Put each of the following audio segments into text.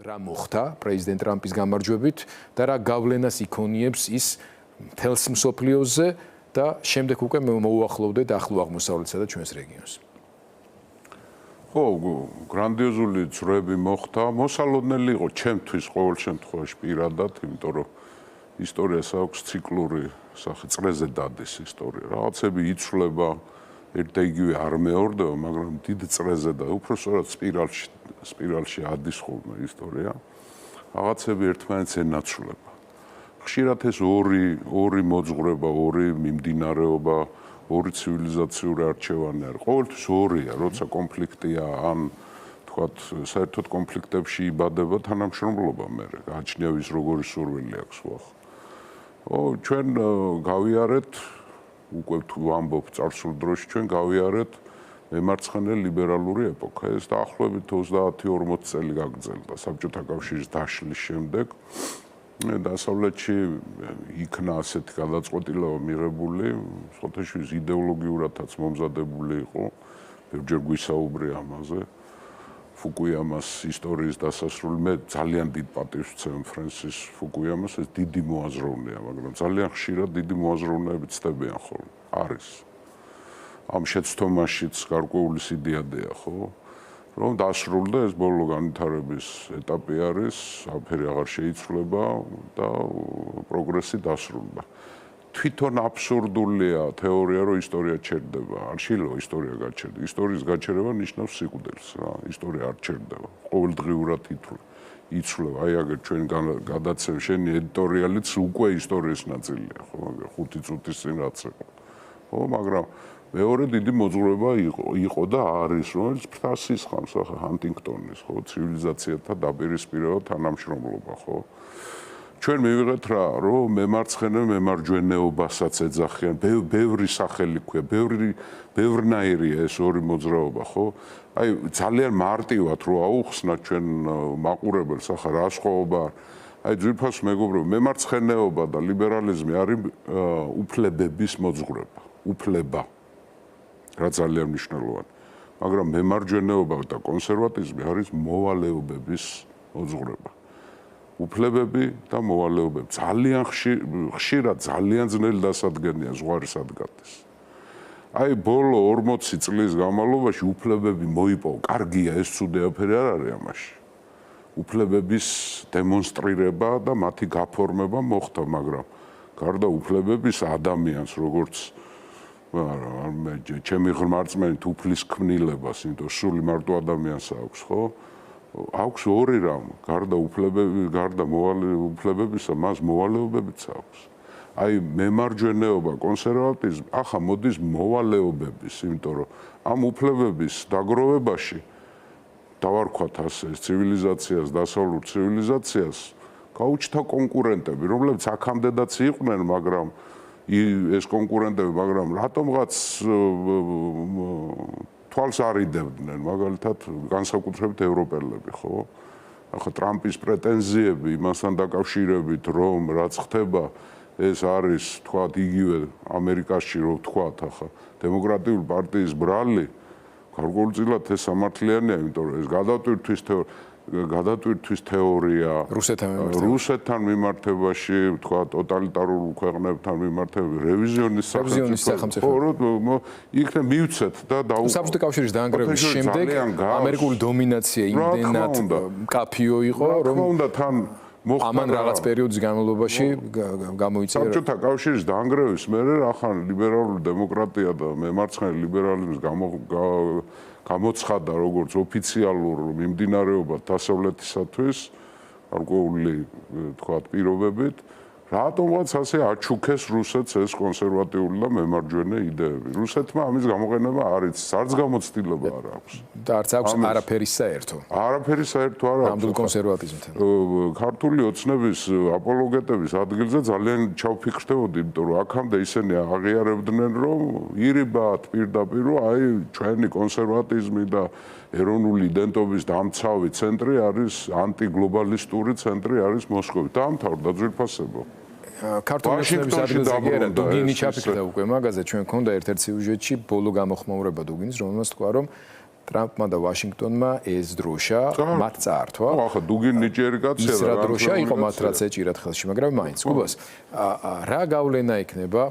რა მოხდა პრეზიდენტ ტრამპის გამარჯვებით და რა გავლენას იქონიებს ის მთელს მსოფლიოზე და შემდეგ უკვე მოუახლოვდეთ ახლო აღმოსავლეთსა და ჩვენს რეგიონს. ხო, გრანდიოზული ძროები მოხდა, მოსალოდნელი იყო ჩემთვის ყოველ შემთხვევაში პირადად, იმიტომ რომ ისტორიას აქვს ციკლური სახე, წრეზე დადის ისტორია. რაღაცები იცვლება, ერთ და იგივე არ მეორდება, მაგრამ დიდ წრეზე და უпростоრად სპირალში ადის ხოლმე ისტორია. რაღაცები ერთმანეთს ენაცვლება. ხშირად ეს ორი მოძღვრება, ორი მიმდინარეობა, ორი ცივილიზაციური არჩევანი არის. ყოველთვის ორია, როცა კონფლიქტია, ან თქვათ, საერთოდ კონფლიქტებში იბადება თანამშრომლობა მერე. გააჩნია ვის როგორი სურვილი აქვს ვახ. ჩვენ გავიარეთ, უკვე თუ ვამბობ წარსულ დროში, ჩვენ გავიარეთ მემარცხენე ლიბერალური ეპოქა. ეს დაახლოებით 30-40 წელი გაგრძელდა საბჭოთა კავშირის დაშლის შემდეგ. დასავლეთში იქნა ასეთი გადაწყვეტილება მიღებული, სოთეშვის იდეოლოგიურადაც მომზადებული იყო, ბევრჯერ გვისაუბრე ამაზე. ფუკუიამას ისტორიის დასასრული, მე ძალიან დიდ პატივს ვცემ ფრენსის ფუკუიამას, ეს დიდი მოაზროვნეა, მაგრამ ძალიან ხშირად დიდი მოაზროვნეები ცდებიან ხოლმე. არის. ამ შეცდომაშიც გარკვეული სიდიადეა, ხო? რომ დასრულდა ეს ბოლო განვითარების ეტაპი არის, არაფერი აღარ შეიცვლება და პროგრესი დასრულდა. თვითონ აბსურდულია თეორია, რომ ისტორია ჩერდება. არ შეიძლება ისტორია გაჩერდა. ისტორიის გაჩერება ნიშნავს სიკვდილს რა. ისტორია არ ჩერდება. ყოველდღიურად იცვლება. აი აგერ ჩვენ გადაცემ შენი ედიტორიალიც უკვე ისტორიის ნაწილია, ხო, მაგრამ 5 წუთის წინ რაც იყო. ხო, მაგრამ მეორე დიდი მოძღვრება იყო და არის, რომელიც ფრთას ისხამს, ახლა ჰანტინგტონის, ხო, ცივილიზაციათა დაპირისპირება თანამშრომლობა, ხო? ჩვენ მივიღეთ რა, რომ მემარცხენე მემარჯვენეობასაც ეძახიან, ბევრი სახელი ქვია, ბევრნაირია ეს ორი მოძრაობა, ხო? აი ძალიან მარტივად რო აუხსნათ ჩვენ მაყურებელს, ახლა რა სხვაობა არის? აი ძვირფას მეგობრებო, მემარცხენეობა და ლიბერალიზმი არის უფლებების მოძღვრება, უფლება. რა ძალიან მნიშვნელოვანი. მაგრამ მემარჯვენეობა და კონსერვატიზმი არის მოვალეობების მოძღვრება. უფლებები და მოვალეობები ძალიან ხშირად ძალიან ძნელი დასადგენია ზღვარი სადგადეს. აი ბოლო 40 წლის განმავლობაში უფლებები მოიპოვა. კარგია, ეს ცუდი აფერი არ არის ამაში. უფლებების დემონსტრირება და მათი გაფორმება მოხდა, მაგრამ გარდა უფლებების ადამიანს როგორც ჩემი ღრმარწმენით უფლის ქმნილებას, იმიტომ სული მარტო ადამიანს აქვს, ხო? აქვს ორი რამ, გარდა უფლებებისა, მას მოვალეობებიც აქვს. აი მემარჯვენეობა, კონსერვატიზმი, ახლა მოდის მოვალეობების, იმიტომ რომ ამ უფლებების დაგროვებაში დავარქვათ ასე ცივილიზაციას, დასავლურ ცივილიზაციას, გაუჩნდა კონკურენტები, რომლებიც აქამდედაც იყვნენ, მაგრამ ეს კონკურენტები, მაგრამ რატომღაც თვალს არიდებდნენ, მაგალითად, განსაკუთრებით ევროპელები, ხო? ახლა ტრამპის პრეტენზიები იმასთან დაკავშირებით, რომ რაც ხდება, ეს არის, თქვათ, იგივე ამერიკაში, რომ თქვათ, ახლა დემოკრატიული პარტიის ბრალი, გარკვეულწილად ეს სამართლიანია, იმიტომ რომ ეს გადატვირთვის თეორია რუსეთთან მიმართებაში, თქვა ტოტალიტარულ ქვეყნებთან მიმართებაში, რევიზიონის სახელმწიფო, იქნებ მივცეთ და საბჭოთა კავშირის დაანგრევის შემდეგ ამერიკული დომინაცია იმდენად მკაფიო იყო, რომ უნდა თან ამან რაღაც პერიოდის განმავლობაში გამოიწია საბჭოთა კავშირის დაანგრევის მერე ახალ ლიბერალური დემოკრატია და მემარცხენე ლიბერალიზმის გამოცხადა როგორც ოფიციალურ მიმდინარეობად დასავლეთისათვის გარკვეული თქვათ პირობებით რატომღაც ასე აჩუქეს რუსეთს ეს კონსერვატიული და მემარჯვენე იდეები. რუსეთმა ამის გამოყენება არ იცის, არც გამოცდილება არ აქვს. და არც აქვს არაფერი საერთო. არაფერი საერთო არ აქვს. ნამდვილ კონსერვატიზმთან. ქართული ოცნების აპოლოგეტების ადგილზე ძალიან ჩავფიქრდებოდი, იმიტომ რომ აქამდე ისინი აღიარებდნენ, რომ ირიბად პირდაპირ, რომ აი ჩვენი კონსერვატიზმი და ეროვნული იდენტობის დამცავი ცენტრი არის ანტიგლობალისტური ცენტრი არის მოსკოვი. დაამთავრდა ძვირფასებო. ქართული ოცნების ადგილზე გერა დუგინი ჩაფიქრდა უკვე მაგაზე ჩვენ გქონდა ერთ-ერთ სიუჟეტში ბოლო გამოხმაურება დუგინის, რომელმაც თქვა რომ ტრამპმა და ვაშინგტონმა ეს დროშა მათ წაართვა. ახლა დუგინ ნიჭიერი კაცია ის რა დროშა იყო მათ რაც ეჭირათ ხელში, მაგრამ მაინც გუბას რა გავლენა იქნება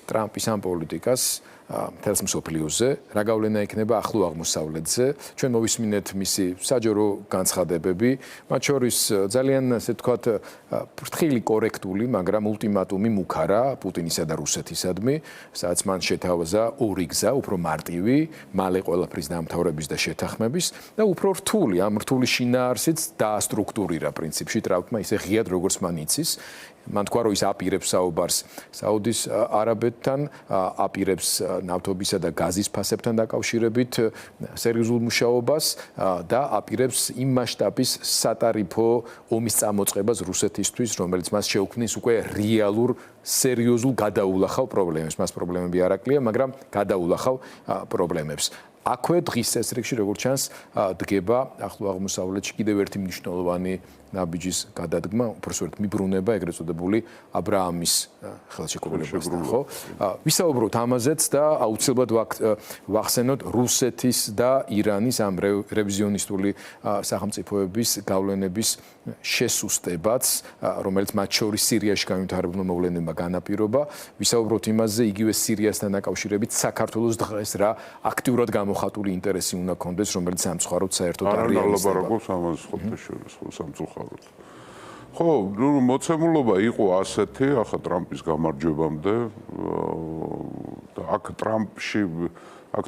ტრამპის ამ პოლიტიკას მთელს მსოფლიოზე, რა გავლენა იქნება ახლო აღმოსავლეთზე. ჩვენ მოვისმინეთ მისი საჯარო განცხადებები, მათ შორის ძალიან ასე ვთქვათ ფრთხილი კორექტული, მაგრამ ულტიმატუმი მუქარა პუტინისა და რუსეთისადმი, სადაც მან შეთავაზა ორი გზა, უფრო მარტივი, მალე ყველაფრის დამთავრების და შეთანხმების და უფრო რთული, ამ რთული შინაარსიც დაასტრუქტურირა პრინციპში ტრამპმა ისე ღიად როგორც მან იცის. მან თქვა რომ ის აპირებს საუბარს საუდის არაბეთთან, აპირებს ნავთობისა და გაზის ფასებთან დაკავშირებით სერიოზულ მუშაობას და აპირებს იმ მასშტაბის სატარიფო ომის წამოწყებას რუსეთისთვის, რომელიც მას შეუქმნის უკვე რეალურ სერიოზულ გადაულახავ პრობლემებს. მას პრობლემები არ აკლია, მაგრამ გადაულახავ პრობლემებს. აქვე დღის წესრიგში როგორც ჩანს დგება ახლო აღმოსავლეთში კიდევ ერთი მნიშვნელოვანი ნაბიჯის გადადგმა, უпроსტოდ მიბრუნება ეგრეთ წოდებული აბრაამის ხელშეკრულებასთან, ხო? ვისაუბროთ ამაზეც და აუცილებლად ვახსენოთ რუსეთის და ირანის ამ რევიზიონისტული სახელმწიფოების გავლენების შესუსტებაც, რომელიც მათ შორის სირიაში განვითარებულმა მოვლენებმა განაპირობა. ვისაუბროთ იმაზე, იგივე სირიასთან დაკავშირებით საქართველოს დღეს რა აქტიურად გამოხატული ინტერესი უნდა კონდეს, რომელიც სამწუხაროდ საერთოდ არ რეალიზდება. ხო, მოცემულობა იყო ასეთი, ახლა ტრამპის გამარჯვებამდე და აქ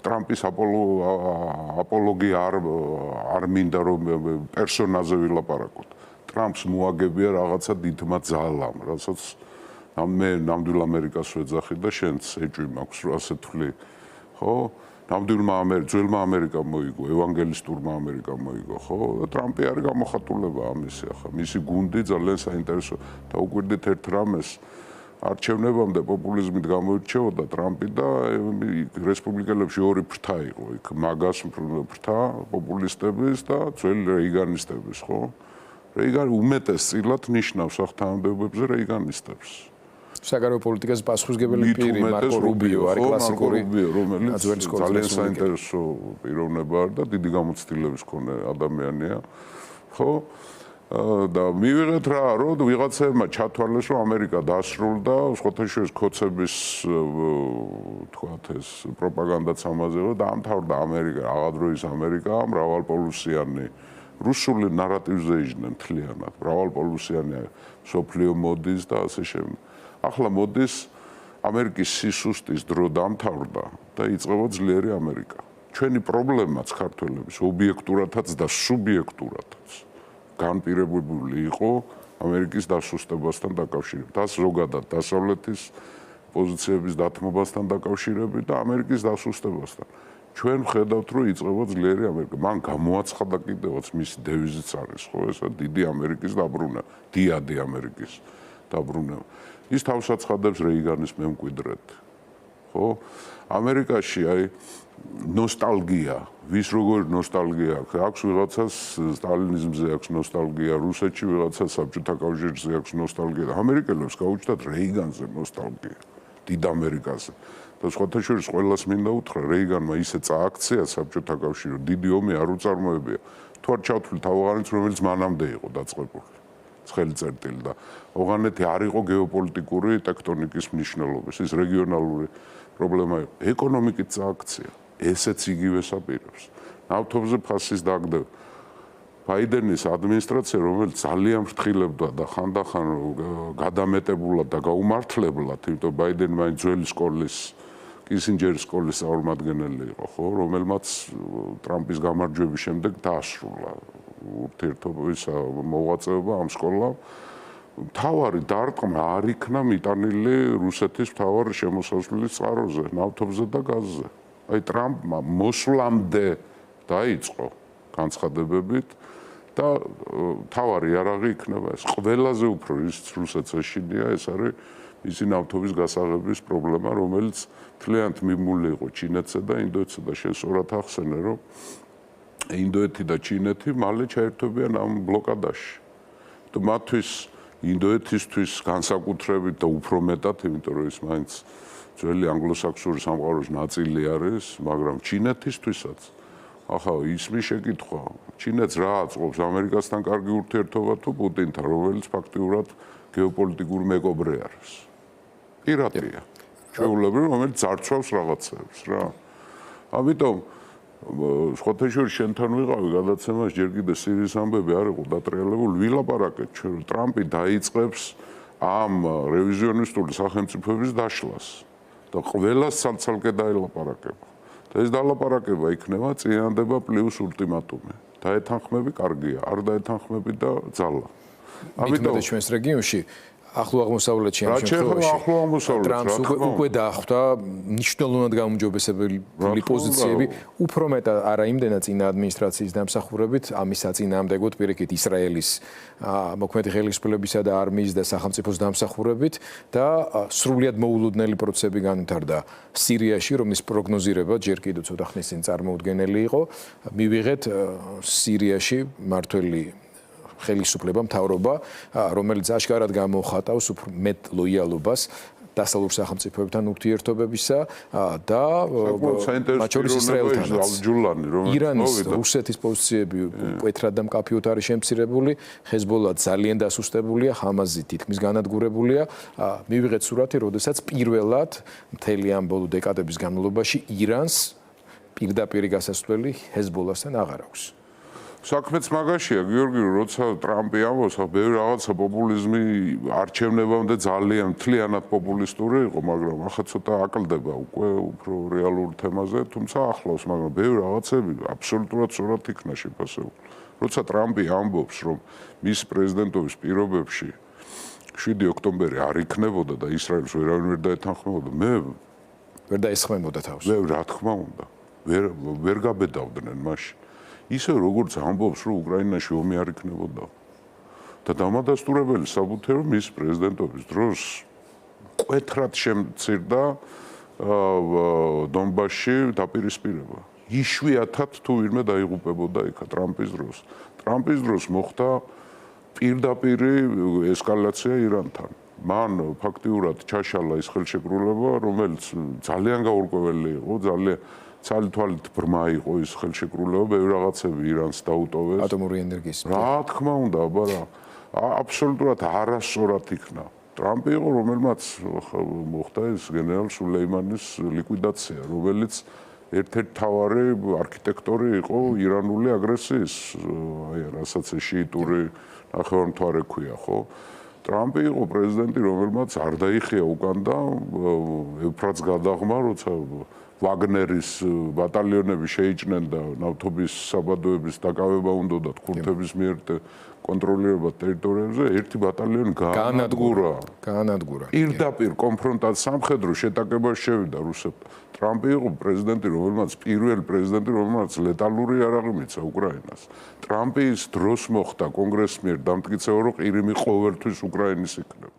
ტრამპის აპოლოგია არ მინდა რომ პერსონაზე ვილაპარაკოთ. ტრამპს მოაგებია რაღაცა დიდმა ძალამ, რასაც მე ნამდვილ ამერიკას ვეძახი და შენც ეჭვი მაქვს რომ ასე თვლი. ხო? ძველმა ამერიკამ მოიგო, ევანგელისტურმა ამერიკამ მოიგო, ხო? ტრამპი არის გამოხატულება ამისი, ახლა მისი გუნდი ძალიან საინტერესო. დაუკვირდით ერთ რამეს, არჩევნებამდე პოპულიზმით გამოირჩეოდა ტრამპი და რესპუბლიკელებში ორი ფრთა იყო, იქ მაგას ფრთა, პოპულისტების და ძველი რეიგანისტების, ხო? რეიგანი უმეტესწილად ნიშნავს ახთანადობებზე რეიგანისტებს. საგარეო პოლიტიკას პასუხისმგებელი პირი მარკო რუბიო არის კლასიკური, რომელიც ძალიან საინტერესო პიროვნება არის და დიდი გამოცდილების მქონე ადამიანია. ხო? და მივიღეთ რა, რომ ვიღაცებმა ჩათვალეს, რომ ამერიკა დასრულდა, სხვათაშორის ქოცების თქვათ ეს პროპაგანდაც ამაზე და დაამთავრდა ამერიკა, აღადროის ამერიკა, მრავალპოლუსიანი რუსული ნარატივზე იჯდნენ მთლიანად, მრავალპოლუსიანი სოფლიო მოდის და ასე შემდეგ. ახლა მოდის ამერიკის სისუსტის დრო დამთავრდა და იწყება ძლიერი ამერიკა. ჩვენი პრობლემაც ქართველების ობიექტურადაც და სუბიექტურადაც განპირობებული იყო ამერიკის დასუსტებასთან დაკავშირებით. და ზოგადად დასავლეთის პოზიციების დათმობასთან დაკავშირებით და ამერიკის დასუსტებასთან. ჩვენ ვხედავთ, რომ იწყება ძლიერი ამერიკა. მან გამოაცხადა კიდევაც მისი დევიზიც არის, ხო, ესა დიდი ამერიკის დაბრუნება, დიადი ამერიკის დაბრუნება. ის თავსაცხადებს რეიგანის მემკვიდრედ. ხო? ამერიკაში აი ნოსტალგია, ვის როგორი ნოსტალგია აქვს? აქვს ვიღაცას სტალინიზმზე აქვს ნოსტალგია, რუსეთში ვიღაცას საბჭოთა კავშირზე აქვს ნოსტალგია და ამერიკელებს გაუჩნდათ რეიგანზე ნოსტალგია, დიდ ამერიკაზე. და სხვათა შორის ყველას მინდა უთხრა, რეიგანმა ისე წააქცია საბჭოთა კავშირი, დიდი ომი არ უწარმოებია. თუ არ ჩავთვლით ავღანეთს, რომელიც მანამდე იყო დაწყებული. ცხელი წერტილი და ავღანეთი არ იყო გეოპოლიტიკური ტექტონიკის მნიშვნელობის, ის რეგიონალური პრობლემა იყო. ეკონომიკით წააქცია, ესეც იგივეს აპირებს. ნავთობზე ფასის დაგდება. ბაიდენის ადმინისტრაცია, რომელიც ძალიან ფრთხილებდა და ხანდახან გადამეტებულად და გაუმართლებლად, იმიტომ ბაიდენი მაინც ძველი სკოლის კისინჯერის სკოლის წარმომადგენელი იყო, ხო, რომელმაც ტრამპის გამარჯვების შემდეგ დაასრულა ურთიერთობის მოღვაწეობა ამ სკოლამ. მთავარი დარტყმა არ იქნა მიტანილი რუსეთის მთავარ შემოსასვლელის წყაროზე, ნავთობზე და გაზზე. აი ტრამპმა მოსვლამდე დაიწყო განცხადებებით და მთავარი იარაღი იქნება ეს. ყველაზე უფრო ის რუსეთს ეშინია, ეს არის მისი ნავთობის გასაღების პრობლემა, რომელიც მთლიანად მიმული იყო ჩინეთსა და ინდოეთსა და შესწორად ახსენე, რომ ინდოეთი და ჩინეთი მალე ჩაერთვებიან ამ ბლოკადაში. და მათთვის ინდოეთისთვის განსაკუთრებით და უფრო მეტად, იმიტომ რომ ის მაინც ძველი ანგლოსაქსონური სამყაროს ნაწილი არის, მაგრამ ჩინეთისთვისაც ახლა ისმის შეკითხვა, ჩინეთს რა აწყობს ამერიკასთან კარგი ურთიერთობა თუ პუტინთან, რომელიც ფაქტიურად გეოპოლიტიკური მეკობრე არის. პირატია. ჩვეულებრივ, რომელიც ძარცვავს რაღაცებს რა. ამიტომ სხვათა შორის შენთან ვიყავი გადაცემაში, ჯერ კიდე სირიის ამბები არ იყო დატრიალებული, ვილაპარაკეთ ჩვენ, რომ ტრამპი დაიწყებს ამ რევიზიონისტული სახელმწიფოების დაშლას და ყველას ცალ-ცალკე დაელაპარაკება. და ეს დალაპარაკება იქნება წინანდება პლუს ულტიმატუმი. დაეთანხმები კარგია, არ დაეთანხმები და ძალა. ამიტომ ჩვენს რეგიონში ახლო აღმოსავლეთში ამ შემთხვევაში ტრამპს უკვე დაახვდა მნიშვნელოვნად გაუმჯობესებული პოზიციები, უფრო მეტად არა იმდენად წინა ადმინისტრაციის დამსახურებით, ამის საწინააღმდეგოდ პირიქით ისრაელის მოქმედი ხელისუფლებისა და არმიის და სახელმწიფოს დამსახურებით და სრულიად მოულოდნელი პროცესები განვითარდა სირიაში, რომლის პროგნოზირება ჯერ კიდევ ცოტა ხნის წინ წარმოუდგენელი იყო. მივიღეთ სირიაში მართველი ხელისუფლება, მთავრობა, რომელიც აშკარად გამოხატავს უფრო მეტ ლოიალობას დასავლურ სახელმწიფოებთან ურთიერთობებისა და მათ შორის ისრაელთანაც. ირანის, რუსეთის პოზიციები მკვეთრად და მკაფიოდ არის შემცირებული, ჰეზბოლა ძალიან დასუსტებულია, ჰამაზი თითქმის განადგურებულია. მივიღეთ სურათი, როდესაც პირველად მთელი ამ ბოლო დეკადების განმავლობაში ირანს პირდაპირი გასასვლელი ჰეზბოლასთან აღარ აქვს. საქმეც მაგაშია, გიორგი, როცა ტრამპი ამბობს, ბევრი რაღაცა პოპულიზმი არჩევნებამდე ძალიან მთლიანად პოპულისტური იყო, მაგრამ ახლა ცოტა აკლდება უკვე უფრო რეალურ თემაზე, თუმცა ახლავს, მაგრამ ბევრი რაღაცები აბსოლუტურად სწორად იქნა შეფასებული. როცა ტრამპი ამბობს, რომ მის პრეზიდენტობის პირობებში 7 ოქტომბერი არ იქნებოდა და ისრაელს ვერავინ ვერ დაეთანხმებოდა, მე ვერ დაესხმებოდა თავს. მე რა თქმა უნდა, ვერ გაბედავდნენ მაშინ. ისე როგორც ამბობს, რომ უკრაინაში ომი არ იქნებოდა. და დამადასტურებელი საბუთე, რომ მის პრეზიდენტობის დროს მკვეთრად შემცირდა დონბასში დაპირისპირება. იშვიათად თუ ვინმე დაიღუპებოდა იქ ტრამპის დროს. ტრამპის დროს მოხდა პირდაპირი ესკალაცია ირანთან. მან ფაქტიურად ჩაშალა ის ხელშეკრულება, რომელიც ძალიან გაურკვეველი იყო, ძალიან ცალ-თვალით ბრმა იყო ის ხელშეკრულება, ბევრი რაღაცები ირანს დაუტოვეს. ატომური ენერგიის. რა თქმა უნდა, აბა რა. აბსოლუტურად არასწორად იქნა. ტრამპი იყო, რომელმაც მოხდა ეს გენერალ სულეიმანის ლიკვიდაცია, რომელიც ერთ-ერთი მთავარი არქიტექტორი იყო ირანული აგრესიის, აი რასაც შიიტური ნახევარმთვარე ქვია, ხო? ტრამპი იყო პრეზიდენტი, რომელმაც არ დაიხია უკან და ეფრატს გადაღმა, როცა ვაგნერის ბატალიონები შეიჭნენ და ნავთობის საბადოების დაკავება უნდათ ქურთების მიერ კონტროლირება ტერიტორიებზე, ერთი ბატალიონი გაანადგურა. პირდაპირ კონფრონტაცია სამხედრო შეტაკებაში შევიდა რუსებთან. ტრამპი იყო პრეზიდენტი, რომელმაც პირველი პრეზიდენტი, რომელმაც ლეტალური იარაღი მიცა უკრაინას. ტრამპის დროს მოხდა კონგრესის მიერ დამტკიცება, რომ ყირიმი ყოველთვის უკრაინის იქნება.